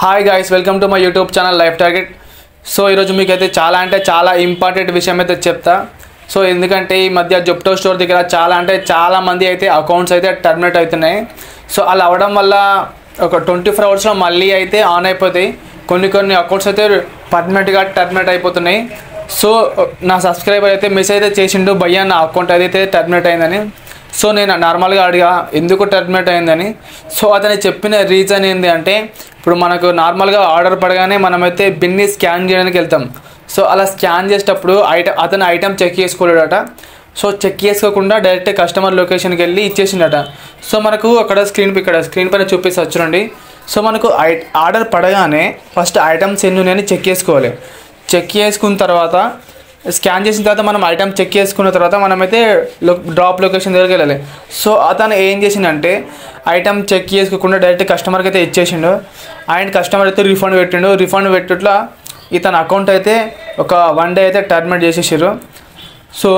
Hi guys, welcome to my YouTube channel life target. So ఈరోజు మీకైతే చాలా important విషయం అయితే చెప్తా. సో ఎందుకంటే ఈ మధ్య జెప్టో స్టోర్ దగ్గర చాలా మంది అయితే అకౌంట్స్ అయితే టర్మినేట్ అవుతున్నాయి. సో అలా అవ్వడం వల్ల ఒక 24 అవర్స్లో మళ్ళీ అయితే ఆన్ అయిపోతాయి. కొన్ని అకౌంట్స్ అయితే పర్మనెంట్గా టర్మినేట్ అయిపోతున్నాయి. సో నా సబ్స్క్రైబర్ అయితే మెసేజ్ అయితే చేసిండు, భయ్యా నా అకౌంట్ అయితే టర్మినేట్ అయిందని. సో నేను నార్మల్గా అడిగా ఎందుకు టర్మినేట్ అయిందని. సో అతను చెప్పిన రీజన్ ఏంటి అంటే, ఇప్పుడు మనకు నార్మల్గా ఆర్డర్ పడగానే మనమైతే బిన్ని స్కాన్ చేయడానికి వెళ్తాం. సో అలా స్కాన్ చేసేటప్పుడు అతను ఐటమ్ చెక్ చేసుకోలేడట. సో చెక్ చేసుకోకుండా డైరెక్ట్ కస్టమర్ లొకేషన్కి వెళ్ళి ఇచ్చేసిండట. సో మనకు అక్కడ స్క్రీన్ పైన చూపిస్తే చూడండి. సో మనకు ఆర్డర్ పడగానే ఫస్ట్ ఐటమ్స్ ఎన్ని ఉన్నాయని చెక్ చేసుకోవాలి. చెక్ చేసుకున్న తర్వాత స్కాన్ చేసిన తర్వాత మనం ఐటమ్ చెక్ చేసుకున్న తర్వాత మనమైతే డ్రాప్ లొకేషన్ దగ్గరికి వెళ్ళాలి. సో అతను ఏం చేసిండంటే ఐటమ్ చెక్ చేసుకోకుండా డైరెక్ట్ కస్టమర్కి అయితే ఇచ్చేసిండు. అండ్ కస్టమర్ అయితే రిఫండ్ పెట్టుట్లా ఇతని అకౌంట్ అయితే ఒక 1 డే అయితే టర్మినేట్ చేసేసారు. సో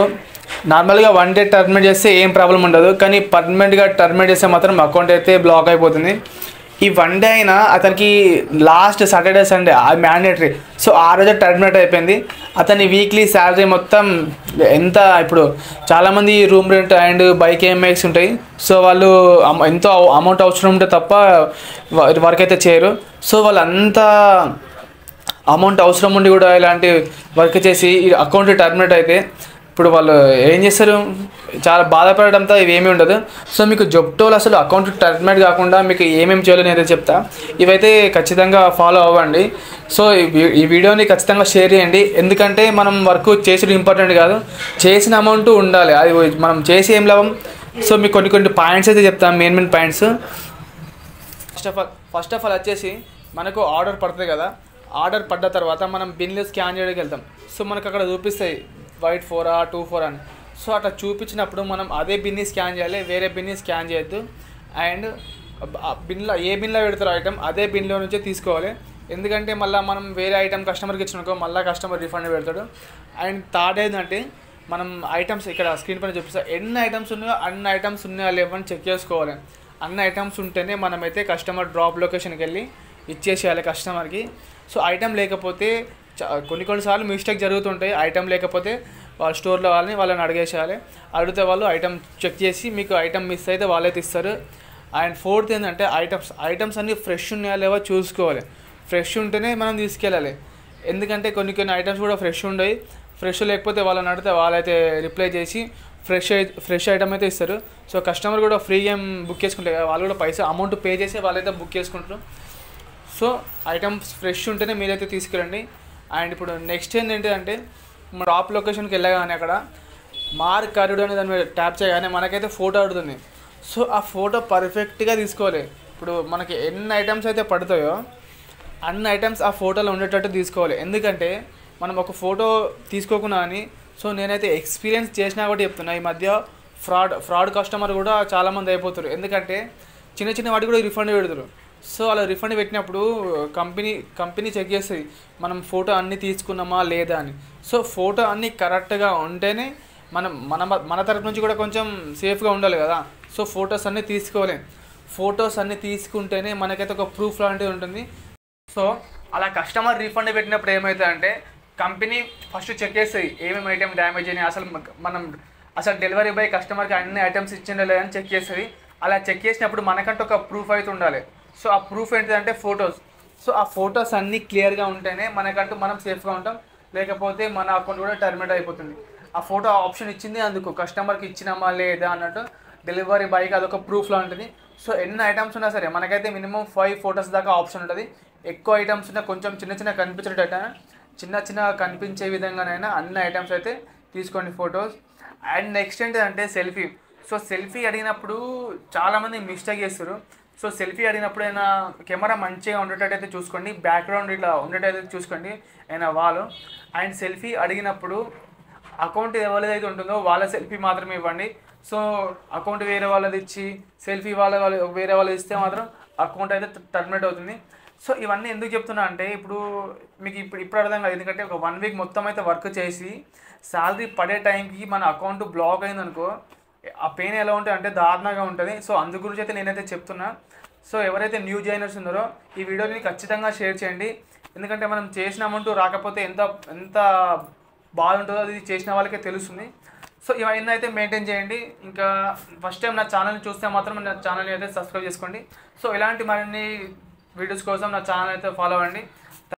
నార్మల్గా 1 డే టర్మినేట్ చేస్తే ఏం ప్రాబ్లం ఉండదు, కానీ పర్మనెంట్గా టర్మినేట్ చేస్తే మాత్రం అకౌంట్ అయితే బ్లాక్ అయిపోతుంది. ఈ 1 డే అయినా అతనికి last Saturday Sunday mandatory. So ఆ రోజు టర్మినేట్ అయిపోయింది. అతని వీక్లీ శాలరీ మొత్తం ఎంత, ఇప్పుడు చాలామంది room rent and bike EMIs ఉంటాయి. సో వాళ్ళు ఎంతో అమౌంట్ అవసరం ఉంటే తప్ప వర్క్ అయితే చేయరు. సో వాళ్ళంతా అమౌంట్ అవసరం ఉండి కూడా ఇలాంటి వర్క్ చేసి ఈ అకౌంట్ టర్మినేట్ అయితే ఇప్పుడు వాళ్ళు ఏం చేస్తారు, చాలా బాధపడడంతో ఇవేమీ ఉండదు. సో మీకు జెప్టోలో అసలు అకౌంట్ టర్మినేట్ కాకుండా మీకు ఏమేమి చేయాలో నేనైతే చెప్తా. ఇవైతే ఖచ్చితంగా ఫాలో అవ్వండి. సో ఈ వీడియోని ఖచ్చితంగా షేర్ చేయండి. ఎందుకంటే మనం వర్క్ చేసేది ఇంపార్టెంట్ కాదు, చేసిన అమౌంట్ ఉండాలి. అది మనం చేసి ఏం లాభం. సో మీకు కొన్ని పాయింట్స్ అయితే చెప్తాను, main points. First of all వచ్చేసి మనకు ఆర్డర్ పడుతుంది కదా, ఆర్డర్ పడ్డ తర్వాత మనం బిన్లు స్కాన్ చేయడానికి వెళ్తాం. సో మనకు అక్కడ చూపిస్తాయి వైట్ 4 24 అని. సో అట్లా చూపించినప్పుడు మనం అదే బిన్ని స్కాన్ చేయాలి, వేరే బిన్ని స్కాన్ చేయొద్దు. అండ్ బిన్లో ఏ బిన్లో పెడతారో ఐటమ్ అదే బిన్లో నుంచే తీసుకోవాలి. ఎందుకంటే మళ్ళీ మనం వేరే ఐటమ్ కస్టమర్కి ఇచ్చినాకో మళ్ళీ కస్టమర్ రిఫండ్ పెడతాడు. అండ్ థర్డ్ ఏంటంటే మనం ఐటమ్స్ ఇక్కడ స్క్రీన్ పైన చూపిస్తాం, ఎన్ని ఐటమ్స్ ఉన్నాయో అన్ని ఐటమ్స్ ఉన్నాయో లేవని చెక్ చేసుకోవాలి. అన్ని ఐటమ్స్ ఉంటేనే మనమైతే కస్టమర్ డ్రాప్ లొకేషన్కి వెళ్ళి ఇచ్చేసేయాలి కస్టమర్కి. సో ఐటమ్ లేకపోతే కొన్నిసార్లు మిస్టేక్ జరుగుతుంటాయి. ఐటమ్ లేకపోతే వాళ్ళ స్టోర్లో వాళ్ళని అడిగేసేయాలి. అడిగితే వాళ్ళు ఐటమ్ చెక్ చేసి మీకు ఐటమ్ మిస్ అయితే వాళ్ళైతే ఇస్తారు. అండ్ ఫోర్త్ ఏంటంటే ఐటమ్స్ అన్నీ ఫ్రెష్ ఉన్నాయా లేవో చూసుకోవాలి. ఫ్రెష్ ఉంటేనే మనం తీసుకెళ్ళాలి. ఎందుకంటే కొన్ని ఐటమ్స్ కూడా ఫ్రెష్ ఉండవు. ఫ్రెష్ లేకపోతే వాళ్ళని అడిగితే వాళ్ళైతే రిప్లై చేసి ఫ్రెష్ ఐటమ్ అయితే ఇస్తారు. సో కస్టమర్ కూడా ఫ్రీ గేమ్ బుక్ చేసుకుంటారు కదా, వాళ్ళు కూడా అమౌంట్ పే చేసి వాళ్ళైతే బుక్ చేసుకుంటారు. సో ఐటమ్స్ ఫ్రెష్ ఉంటేనే మీరైతే తీసుకురండి. అండ్ ఇప్పుడు నెక్స్ట్ ఏంటంటే డ్రాప్ లొకేషన్కి వెళ్ళగానే అక్కడ మార్క్ కరుడు అనే దాని మీద ట్యాప్ చేయగానే మనకైతే ఫోటో అడుగుతుంది. సో ఆ ఫోటో పర్ఫెక్ట్గా తీసుకోవాలి. ఇప్పుడు మనకి ఎన్ని ఐటమ్స్ అయితే పడతాయో అన్ని ఐటమ్స్ ఆ ఫోటోలో ఉండేటట్టు తీసుకోవాలి. ఎందుకంటే మనం ఒక ఫోటో తీసుకోకుండా అని, సో నేనైతే ఎక్స్పీరియన్స్ చేసినా కూడా చెప్తున్నా, ఈ మధ్య ఫ్రాడ్ కస్టమర్ కూడా చాలామంది అయిపోతారు. ఎందుకంటే చిన్న వాటికి కూడా రిఫండ్ పెడతారు. సో అలా రిఫండ్ పెట్టినప్పుడు కంపెనీ చెక్ చేస్తుంది మనం ఫోటో అన్నీ తీసుకున్నామా లేదా అని. సో ఫోటో అన్నీ కరెక్ట్గా ఉంటేనే మన తరపు నుంచి కూడా కొంచెం సేఫ్గా ఉండాలి కదా. సో ఫొటోస్ అన్నీ తీసుకోవాలి. ఫొటోస్ అన్నీ తీసుకుంటేనే మనకైతే ఒక ప్రూఫ్ లాంటిది ఉంటుంది. సో అలా కస్టమర్ రీఫండ్ పెట్టినప్పుడు ఏమవుతుందంటే కంపెనీ ఫస్ట్ చెక్ చేస్తుంది ఏమేమి ఐటమ్ డ్యామేజ్ అయినాయి, అసలు డెలివరీ బాయ్ కస్టమర్కి అన్ని ఐటమ్స్ ఇచ్చిందో లేదని చెక్ చేస్తుంది. అలా చెక్ చేసినప్పుడు మనకంటే ఒక ప్రూఫ్ అయితే ఉండాలి. సో ఆ ప్రూఫ్ ఏంటిదంటే ఫొటోస్. సో ఆ ఫొటోస్ అన్నీ క్లియర్గా ఉంటేనే మనకంటూ మనం సేఫ్గా ఉంటాం. లేకపోతే మన అకౌంట్ కూడా టర్మినేట్ అయిపోతుంది. ఆ ఫోటో ఆప్షన్ ఇచ్చింది అందుకు కస్టమర్కి ఇచ్చినామా లేదా అన్నట్టు డెలివరీ బాయ్కి అదొక ప్రూఫ్లా ఉంటుంది. సో ఎన్ని ఐటమ్స్ ఉన్నా సరే మనకైతే మినిమం 5 ఫొటోస్ దాకా ఆప్షన్ ఉంటుంది. ఎక్కువ ఐటమ్స్ ఉన్నా కొంచెం చిన్న కనిపించేటట్టు చిన్న కనిపించే విధంగానైనా అన్ని ఐటమ్స్ అయితే తీసుకోండి ఫొటోస్. అండ్ నెక్స్ట్ ఏంటంటే సెల్ఫీ. సో సెల్ఫీ అడిగినప్పుడు చాలామంది మిస్టేక్ చేస్తారు. సో సెల్ఫీ అడిగినప్పుడు అయినా కెమెరా మంచిగా ఉండేటట్టయితే చూసుకోండి, బ్యాక్గ్రౌండ్ ఇట్లా ఉండేటైతే చూసుకోండి అయినా వాళ్ళు. అండ్ సెల్ఫీ అడిగినప్పుడు అకౌంట్ ఎవరిదైతే ఉంటుందో వాళ్ళ సెల్ఫీ మాత్రమే ఇవ్వండి. సో అకౌంట్ వేరే వాళ్ళది ఇచ్చి సెల్ఫీ వేరే వాళ్ళు ఇస్తే మాత్రం అకౌంట్ అయితే టర్మినేట్ అవుతుంది. సో ఇవన్నీ ఎందుకు చెప్తున్నా అంటే మీకు ఇప్పుడు అర్థం కాదు. ఎందుకంటే ఒక 1 వీక్ మొత్తం అయితే వర్క్ చేసి శాలరీ పడే టైంకి మన అకౌంట్ బ్లాక్ అయిందనుకో, ఆ పెయిన్ ఎలా ఉంటుంది అంటే దారుణంగా ఉంటుంది. సో అందు గురించి అయితే నేనైతే చెప్తున్నా. సో ఎవరైతే న్యూ జాయినర్స్ ఉన్నారో ఈ వీడియోని ఖచ్చితంగా షేర్ చేయండి. ఎందుకంటే మనం చేసిన అమౌంట్ రాకపోతే ఎంత ఎంత బాధ ఉంటుందో అది చేసిన వాళ్ళకే తెలుస్తుంది. సో ఇవన్నీ అయితే మెయింటైన్ చేయండి. ఇంకా ఫస్ట్ టైం నా ఛానల్ని చూస్తే మాత్రం నా ఛానల్ని అయితే సబ్స్క్రైబ్ చేసుకోండి. సో ఇలాంటి మరిన్ని వీడియోస్ కోసం నా ఛానల్ అయితే ఫాలో అవ్వండి.